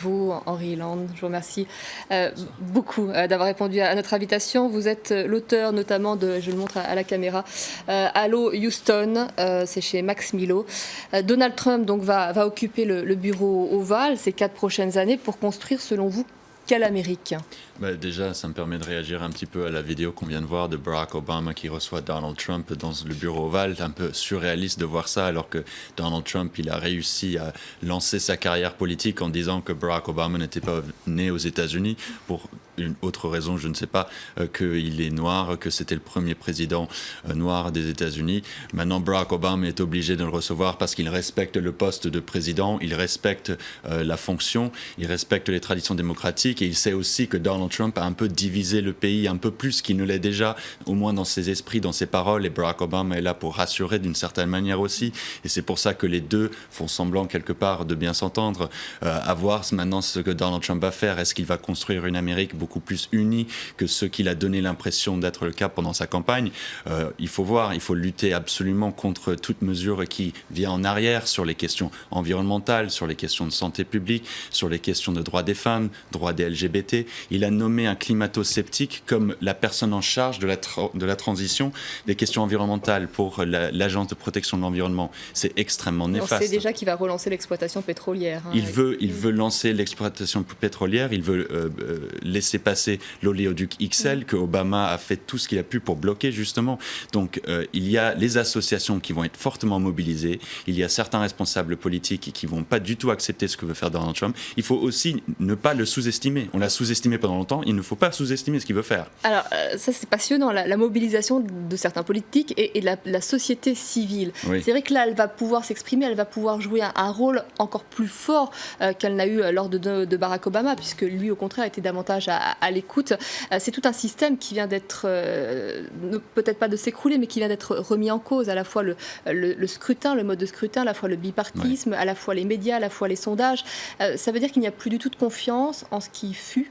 Vous, Henry Land, je vous remercie beaucoup d'avoir répondu à notre invitation. Vous êtes l'auteur notamment de, je le montre à la caméra, Allô Houston, c'est chez Max Milo. Donald Trump donc va occuper le bureau ovale ces 4 prochaines années pour construire, selon vous, quelle Amérique ? Déjà, ça me permet de réagir un petit peu à la vidéo qu'on vient de voir de Barack Obama qui reçoit Donald Trump dans le bureau ovale. C'est un peu surréaliste de voir ça alors que Donald Trump, il a réussi à lancer sa carrière politique en disant que Barack Obama n'était pas né aux États-Unis pour une autre raison, je ne sais pas, qu'il est noir, que c'était le premier président noir des États-Unis. Maintenant, Barack Obama est obligé de le recevoir parce qu'il respecte le poste de président, il respecte la fonction, il respecte les traditions démocratiques et il sait aussi que Donald Trump a un peu divisé le pays, un peu plus qu'il ne l'est déjà, au moins dans ses esprits, dans ses paroles. Et Barack Obama est là pour rassurer d'une certaine manière aussi. Et c'est pour ça que les deux font semblant quelque part de bien s'entendre. À voir maintenant ce que Donald Trump va faire. Est-ce qu'il va construire une Amérique beaucoup plus unie que ce qu'il a donné l'impression d'être le cas pendant sa campagne? Il faut voir, il faut lutter absolument contre toute mesure qui vient en arrière sur les questions environnementales, sur les questions de santé publique, sur les questions de droits des femmes, droits des LGBT. Il a nommé un climato-sceptique comme la personne en charge de la transition des questions environnementales pour l'Agence de protection de l'environnement. C'est extrêmement néfaste. On sait déjà qu'il va relancer l'exploitation pétrolière. Il veut lancer l'exploitation pétrolière, il veut laisser passer l'oléoduc XL que Obama a fait tout ce qu'il a pu pour bloquer justement. Donc il y a les associations qui vont être fortement mobilisées, il y a certains responsables politiques qui vont pas du tout accepter ce que veut faire Donald Trump. Il faut aussi ne pas le sous-estimer. On l'a sous-estimé pendant longtemps, il ne faut pas sous-estimer ce qu'il veut faire. Alors ça c'est passionnant, la mobilisation de certains politiques et de la société civile. Oui. C'est vrai que là elle va pouvoir s'exprimer, elle va pouvoir jouer un rôle encore plus fort qu'elle n'a eu lors de Barack Obama, puisque lui au contraire était davantage à l'écoute. C'est tout un système qui vient d'être, peut-être pas de s'écrouler, mais qui vient d'être remis en cause, à la fois le scrutin, le mode de scrutin, à la fois le bipartisme, à la fois les médias, à la fois les sondages. Ça veut dire qu'il n'y a plus du tout de confiance en ce qui fut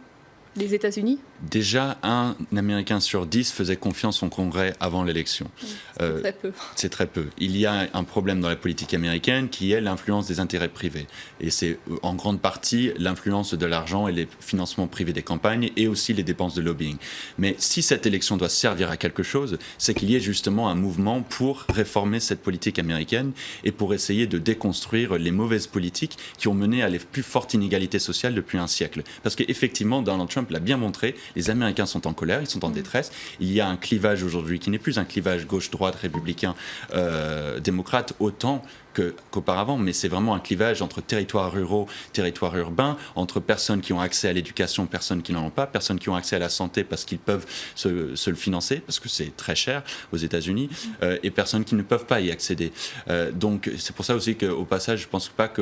les États-Unis? Déjà, un Américain sur 10 faisait confiance au Congrès avant l'élection. C'est très peu. C'est très peu. Il y a un problème dans la politique américaine qui est l'influence des intérêts privés. Et c'est en grande partie l'influence de l'argent et les financements privés des campagnes et aussi les dépenses de lobbying. Mais si cette élection doit servir à quelque chose, c'est qu'il y ait justement un mouvement pour réformer cette politique américaine et pour essayer de déconstruire les mauvaises politiques qui ont mené à les plus fortes inégalités sociales depuis un siècle. Parce qu'effectivement, Donald Trump l'a bien montré, les Américains sont en colère, ils sont en détresse. Il y a un clivage aujourd'hui qui n'est plus un clivage gauche-droite, républicain, démocrate, autant qu'auparavant, mais c'est vraiment un clivage entre territoires ruraux, territoires urbains, entre personnes qui ont accès à l'éducation, personnes qui n'en ont pas, personnes qui ont accès à la santé parce qu'ils peuvent se le financer, parce que c'est très cher aux États-Unis, et personnes qui ne peuvent pas y accéder. Donc c'est pour ça aussi qu'au passage, je ne pense pas que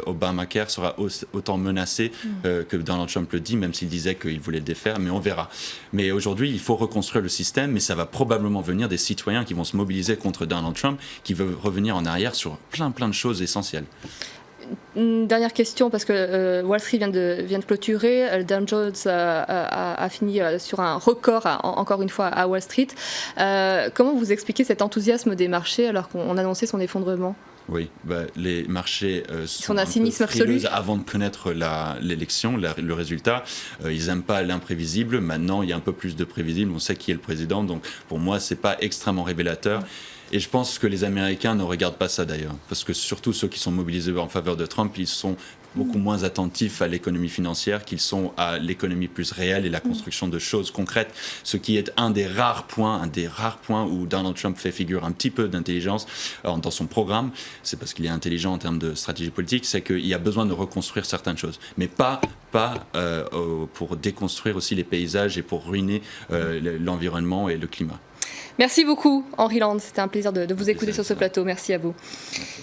Obamacare sera autant menacé que Donald Trump le dit, même s'il disait qu'il voulait le défaire, mais on verra. Mais aujourd'hui, il faut reconstruire le système, mais ça va probablement venir des citoyens qui vont se mobiliser contre Donald Trump, qui veut revenir en arrière sur plein de choses essentielles. Une dernière question, parce que Wall Street vient de clôturer. Dow Jones a fini sur un record, encore une fois, à Wall Street. Comment vous expliquez cet enthousiasme des marchés alors qu'on annonçait son effondrement ? Oui, les marchés sont un cynisme absolu avant de connaître l'élection, le résultat. Ils n'aiment pas l'imprévisible. Maintenant, il y a un peu plus de prévisible. On sait qui est le président. Donc, pour moi, ce n'est pas extrêmement révélateur. Et je pense que les Américains ne regardent pas ça d'ailleurs. Parce que surtout ceux qui sont mobilisés en faveur de Trump, ils sont beaucoup moins attentifs à l'économie financière qu'ils sont à l'économie plus réelle et la construction de choses concrètes. Ce qui est un des rares points où Donald Trump fait figure un petit peu d'intelligence dans son programme. C'est parce qu'il est intelligent en termes de stratégie politique, c'est qu'il y a besoin de reconstruire certaines choses. Mais pas pour déconstruire aussi les paysages et pour ruiner l'environnement et le climat. Merci beaucoup, Henry Land. C'était un plaisir de vous écouter sur ce plateau. Merci à vous.